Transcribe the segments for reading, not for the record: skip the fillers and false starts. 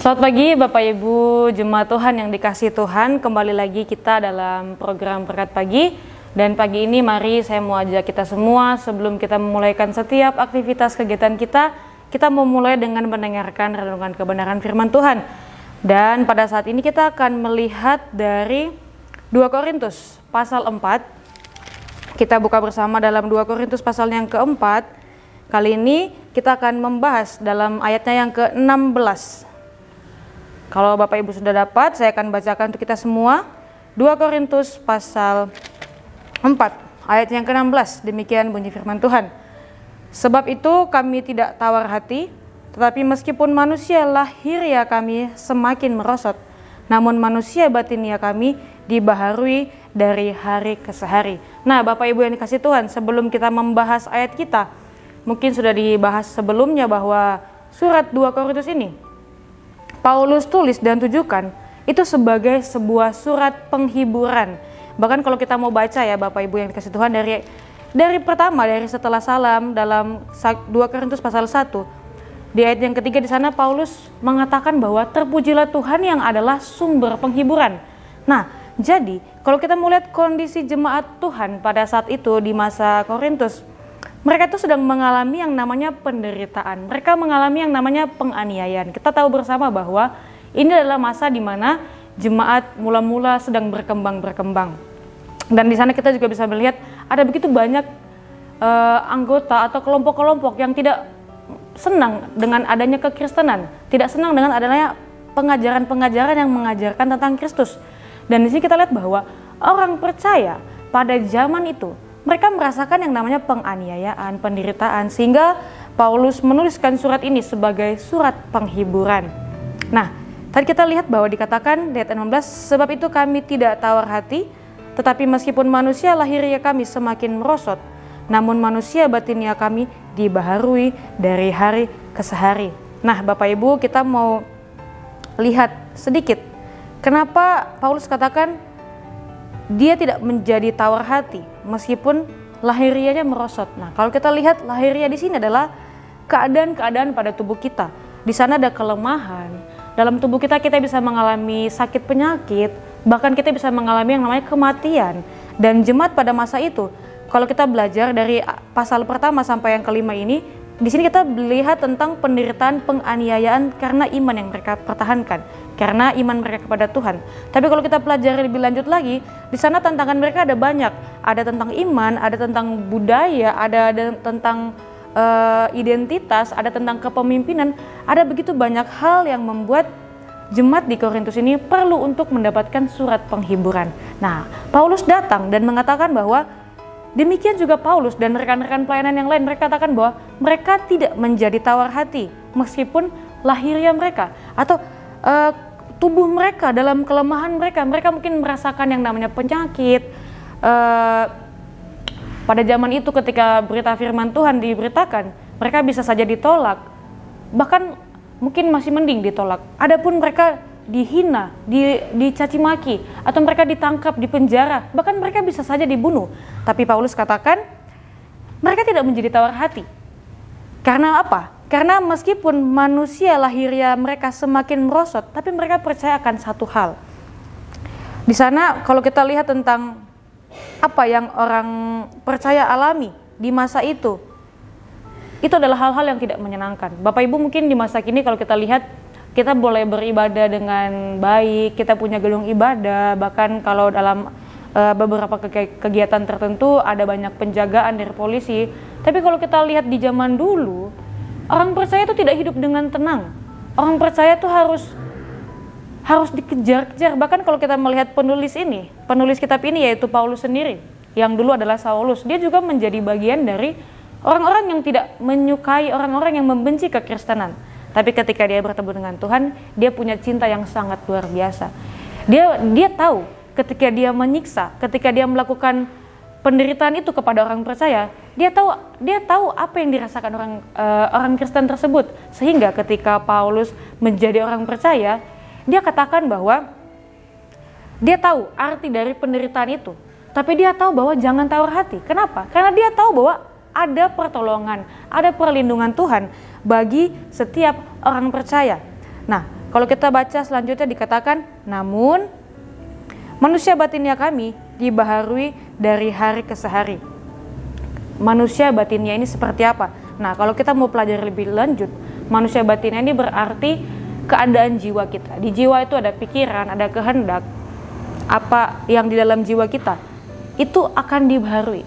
Selamat pagi Bapak Ibu Jemaat Tuhan yang dikasihi Tuhan. Kembali lagi kita dalam program Berkat Pagi. Dan pagi ini mari saya mau ajak kita semua sebelum kita memulaikan setiap aktivitas kegiatan kita memulai dengan mendengarkan renungan kebenaran firman Tuhan. Dan pada saat ini kita akan melihat dari 2 Korintus pasal 4. Kita buka bersama dalam 2 Korintus pasal yang keempat. Kali ini kita akan membahas dalam ayatnya yang ke-16. Kalau Bapak Ibu sudah dapat, saya akan bacakan untuk kita semua. 2 Korintus pasal 4 ayat yang ke-16. Demikian bunyi firman Tuhan. Sebab itu kami tidak tawar hati, tetapi meskipun manusia lahiriah kami semakin merosot, namun manusia batinia kami dibaharui dari hari ke hari. Nah, Bapak Ibu yang dikasihi Tuhan, sebelum kita membahas ayat kita, mungkin sudah dibahas sebelumnya bahwa surat 2 Korintus ini Paulus tulis dan tujukan itu sebagai sebuah surat penghiburan. Bahkan kalau kita mau baca ya Bapak Ibu yang dikasihi Tuhan, dari pertama, dari setelah salam dalam 2 Korintus pasal 1, di ayat yang ketiga di sana Paulus mengatakan bahwa terpujilah Tuhan yang adalah sumber penghiburan. Nah, jadi kalau kita melihat kondisi jemaat Tuhan pada saat itu di masa Korintus, mereka itu sedang mengalami yang namanya penderitaan. Mereka mengalami yang namanya penganiayaan. Kita tahu bersama bahwa ini adalah masa di mana jemaat mula-mula sedang berkembang. Dan di sana kita juga bisa melihat ada begitu banyak anggota atau kelompok-kelompok yang tidak senang dengan adanya kekristenan, tidak senang dengan adanya pengajaran-pengajaran yang mengajarkan tentang Kristus. Dan di sini kita lihat bahwa orang percaya pada zaman itu mereka merasakan yang namanya penganiayaan, penderitaan, sehingga Paulus menuliskan surat ini sebagai surat penghiburan. Nah, tadi kita lihat bahwa dikatakan di ayat 16, sebab itu kami tidak tawar hati, tetapi meskipun manusia lahiriah kami semakin merosot, namun manusia batinia kami dibaharui dari hari ke hari. Nah, Bapak Ibu, kita mau lihat sedikit kenapa Paulus katakan dia tidak menjadi tawar hati meskipun lahiriahnya merosot. Nah, kalau kita lihat lahiriah di sini adalah keadaan-keadaan pada tubuh kita. Di sana ada kelemahan. Dalam tubuh kita bisa mengalami sakit penyakit, bahkan kita bisa mengalami yang namanya kematian. Dan jemaat pada masa itu, kalau kita belajar dari pasal pertama sampai yang kelima ini, di sini kita melihat tentang penderitaan penganiayaan karena iman yang mereka pertahankan, karena iman mereka kepada Tuhan. Tapi kalau kita pelajari lebih lanjut lagi, di sana tantangan mereka ada banyak. Ada tentang iman, ada tentang budaya, ada tentang identitas, ada tentang kepemimpinan. Ada begitu banyak hal yang membuat jemaat di Korintus ini perlu untuk mendapatkan surat penghiburan. Nah, Paulus datang dan mengatakan bahwa demikian juga Paulus dan rekan-rekan pelayanan yang lain, mereka katakan bahwa mereka tidak menjadi tawar hati meskipun lahiriah mereka atau tubuh mereka dalam kelemahan mereka mungkin merasakan yang namanya penyakit. Pada zaman itu ketika berita firman Tuhan diberitakan, mereka bisa saja ditolak, bahkan mungkin masih mending ditolak. Adapun mereka dihina, dicaci maki, atau mereka ditangkap, dipenjara, bahkan mereka bisa saja dibunuh. Tapi Paulus katakan mereka tidak menjadi tawar hati. Karena apa? Karena meskipun manusia lahiriah mereka semakin merosot, tapi mereka percaya akan satu hal. Di sana kalau kita lihat tentang apa yang orang percaya alami di masa itu adalah hal-hal yang tidak menyenangkan. Bapak Ibu mungkin di masa kini kalau kita lihat, kita boleh beribadah dengan baik, kita punya gedung ibadah, bahkan kalau dalam beberapa kegiatan tertentu ada banyak penjagaan dari polisi. Tapi kalau kita lihat di zaman dulu, orang percaya itu tidak hidup dengan tenang. Orang percaya itu harus dikejar-kejar. Bahkan kalau kita melihat penulis kitab ini yaitu Paulus sendiri, yang dulu adalah Saulus, dia juga menjadi bagian dari orang-orang yang tidak menyukai, orang-orang yang membenci kekristenan. Tapi ketika dia bertemu dengan Tuhan, dia punya cinta yang sangat luar biasa. Dia tahu ketika dia menyiksa, ketika dia melakukan penderitaan itu kepada orang percaya, dia tahu apa yang dirasakan orang Kristen tersebut. Sehingga ketika Paulus menjadi orang percaya, dia katakan bahwa dia tahu arti dari penderitaan itu, tapi dia tahu bahwa jangan tawar hati. Kenapa? Karena dia tahu bahwa ada pertolongan, ada perlindungan Tuhan bagi setiap orang percaya. Nah, Kalau kita baca selanjutnya dikatakan, namun manusia batinnya kami dibaharui dari hari ke hari. Manusia batinnya ini seperti apa? Nah, kalau kita mau pelajari lebih lanjut, manusia batinnya ini berarti keadaan jiwa kita. Di jiwa itu ada pikiran, ada kehendak. Apa yang di dalam jiwa kita itu akan dibaharui.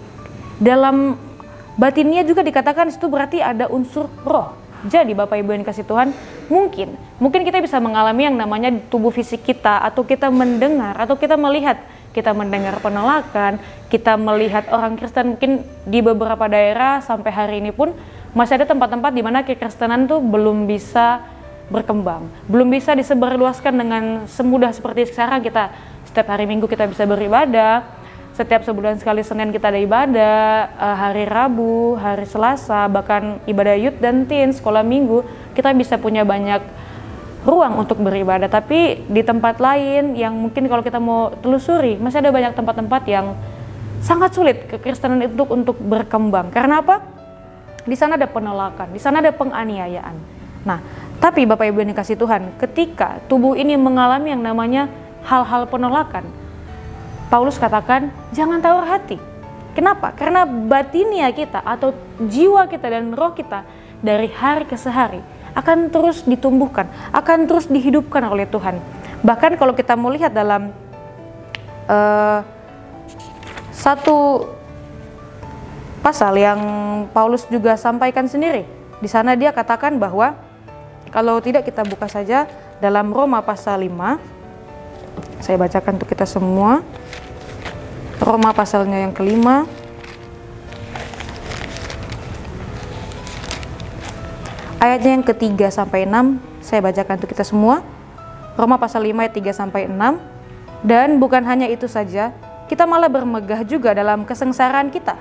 Dalam batinnya juga dikatakan itu berarti ada unsur roh. Jadi Bapak Ibu yang dikasih Tuhan, mungkin kita bisa mengalami yang namanya tubuh fisik kita, atau kita mendengar, atau kita melihat. Kita mendengar penolakan, kita melihat orang Kristen mungkin di beberapa daerah sampai hari ini pun masih ada tempat-tempat di mana kekristenan tuh belum bisa berkembang, belum bisa disebarluaskan dengan semudah seperti sekarang. Kita setiap hari Minggu kita bisa beribadah, setiap sebulan sekali Senin kita ada ibadah, hari Rabu, hari Selasa, bahkan ibadah youth dan teen, sekolah minggu, kita bisa punya banyak ruang untuk beribadah. Tapi di tempat lain yang mungkin kalau kita mau telusuri, masih ada banyak tempat-tempat yang sangat sulit kekristenan itu untuk berkembang. Karena apa? Di sana ada penolakan, di sana ada penganiayaan. Nah, tapi Bapak Ibu yang dikasih Tuhan, ketika tubuh ini mengalami yang namanya hal-hal penolakan, Paulus katakan, jangan tawar hati. Kenapa? Karena batinia kita atau jiwa kita dan roh kita dari hari ke hari akan terus ditumbuhkan, akan terus dihidupkan oleh Tuhan. Bahkan kalau kita mau lihat dalam satu pasal yang Paulus juga sampaikan sendiri, di sana dia katakan bahwa kalau tidak kita buka saja dalam Roma pasal 5, saya bacakan untuk kita semua. Roma pasalnya yang kelima, ayatnya yang ke-3 sampai 6, saya bacakan untuk kita semua. Roma pasal 5 ayat 3 sampai 6. Dan bukan hanya itu saja, kita malah bermegah juga dalam kesengsaraan kita.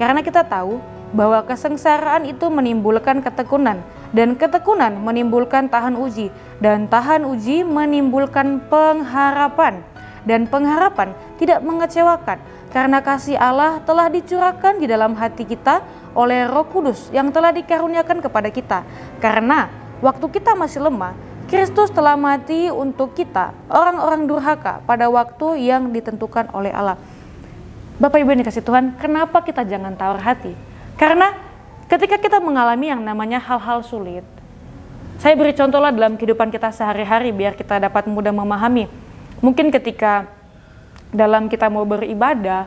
Karena kita tahu bahwa kesengsaraan itu menimbulkan ketekunan, dan ketekunan menimbulkan tahan uji, dan tahan uji menimbulkan pengharapan. Dan pengharapan tidak mengecewakan, karena kasih Allah telah dicurahkan di dalam hati kita oleh Roh Kudus yang telah dikaruniakan kepada kita. Karena waktu kita masih lemah, Kristus telah mati untuk kita, orang-orang durhaka, pada waktu yang ditentukan oleh Allah. Bapak Ibu yang dikasih Tuhan, kenapa kita jangan tawar hati? Karena ketika kita mengalami yang namanya hal-hal sulit, saya beri contohlah dalam kehidupan kita sehari-hari biar kita dapat mudah memahami. Mungkin ketika dalam kita mau beribadah,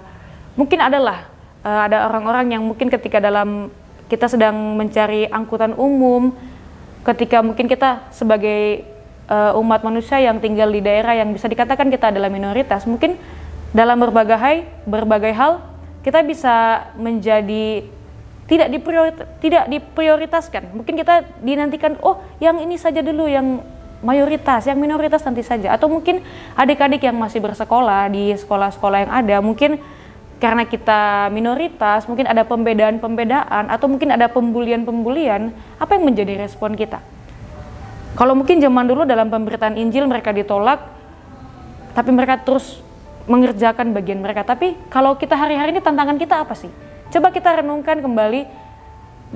mungkin ada orang-orang yang mungkin ketika dalam kita sedang mencari angkutan umum, ketika mungkin kita sebagai umat manusia yang tinggal di daerah yang bisa dikatakan kita adalah minoritas, mungkin dalam berbagai hal kita bisa menjadi tidak diprioritaskan. Mungkin kita dinantikan, oh yang ini saja dulu yang mayoritas, yang minoritas nanti saja. Atau mungkin adik-adik yang masih bersekolah di sekolah-sekolah yang ada, mungkin karena kita minoritas, mungkin ada pembedaan-pembedaan, atau mungkin ada pembulian-pembulian. Apa yang menjadi respon kita? Kalau mungkin zaman dulu dalam pemberitaan Injil mereka ditolak, tapi mereka terus mengerjakan bagian mereka. Tapi kalau kita hari-hari ini, tantangan kita apa sih? Coba kita renungkan kembali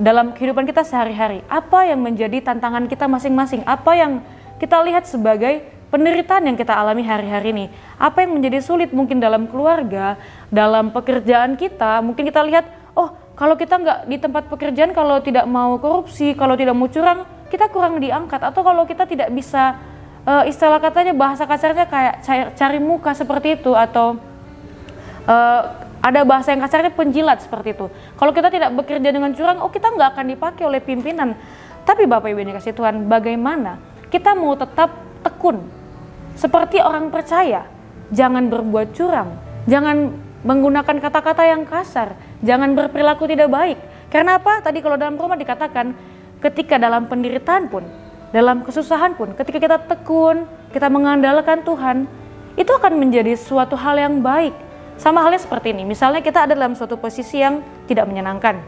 dalam kehidupan kita sehari-hari. Apa yang menjadi tantangan kita masing-masing? Apa yang kita lihat sebagai penderitaan yang kita alami hari-hari ini? Apa yang menjadi sulit mungkin dalam keluarga, dalam pekerjaan kita? Mungkin kita lihat, oh kalau kita nggak di tempat pekerjaan, kalau tidak mau korupsi, kalau tidak mau curang, kita kurang diangkat. Atau kalau kita tidak bisa, istilah katanya bahasa kasarnya kayak cari muka seperti itu, atau ada bahasa yang kasarnya penjilat seperti itu. Kalau kita tidak bekerja dengan curang, oh kita nggak akan dipakai oleh pimpinan. Tapi Bapak Ibu yang dikasih Tuhan, bagaimana kita mau tetap tekun seperti orang percaya? Jangan berbuat curang, jangan menggunakan kata-kata yang kasar, jangan berperilaku tidak baik. Karena apa? Tadi kalau dalam Roma dikatakan, ketika dalam penderitaan pun, dalam kesusahan pun, ketika kita tekun, kita mengandalkan Tuhan, itu akan menjadi suatu hal yang baik. Sama halnya seperti ini, misalnya kita ada dalam suatu posisi yang tidak menyenangkan,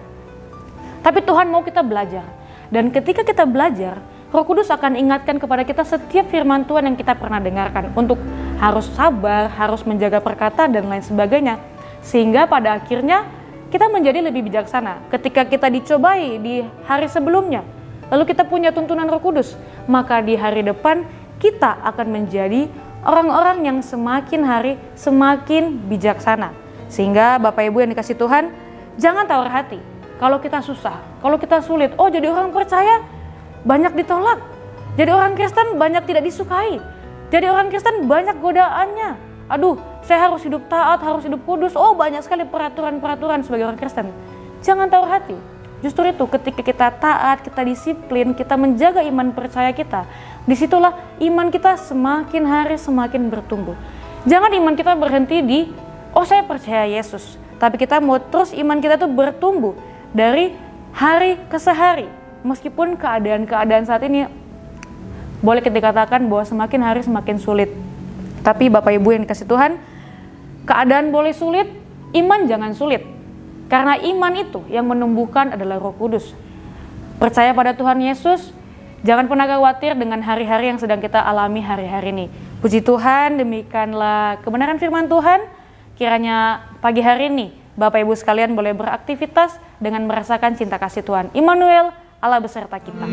tapi Tuhan mau kita belajar. Dan ketika kita belajar, Roh Kudus akan ingatkan kepada kita setiap firman Tuhan yang kita pernah dengarkan, untuk harus sabar, harus menjaga perkataan dan lain sebagainya. Sehingga pada akhirnya kita menjadi lebih bijaksana. Ketika kita dicobai di hari sebelumnya, lalu kita punya tuntunan Roh Kudus, maka di hari depan kita akan menjadi orang-orang yang semakin hari semakin bijaksana. Sehingga Bapak Ibu yang dikasih Tuhan, jangan tawar hati. Kalau kita susah, kalau kita sulit, oh jadi orang percaya banyak ditolak. Jadi orang Kristen banyak tidak disukai. Jadi orang Kristen banyak godaannya. Aduh, saya harus hidup taat, harus hidup kudus. Oh banyak sekali peraturan-peraturan sebagai orang Kristen. Jangan tawar hati. Justru itu ketika kita taat, kita disiplin, kita menjaga iman percaya kita, disitulah iman kita semakin hari semakin bertumbuh. Jangan iman kita berhenti di, oh saya percaya Yesus. Tapi kita mau terus iman kita tuh bertumbuh dari hari ke sehari. Meskipun keadaan-keadaan saat ini boleh kita katakan bahwa semakin hari semakin sulit. Tapi Bapak Ibu yang dikasih Tuhan, keadaan boleh sulit, iman jangan sulit. Karena iman itu yang menumbuhkan adalah Roh Kudus. Percaya pada Tuhan Yesus, jangan pernah khawatir dengan hari-hari yang sedang kita alami hari-hari ini. Puji Tuhan, demikianlah kebenaran firman Tuhan. Kiranya pagi hari ini Bapak Ibu sekalian boleh beraktivitas dengan merasakan cinta kasih Tuhan. Immanuel, Allah beserta kita.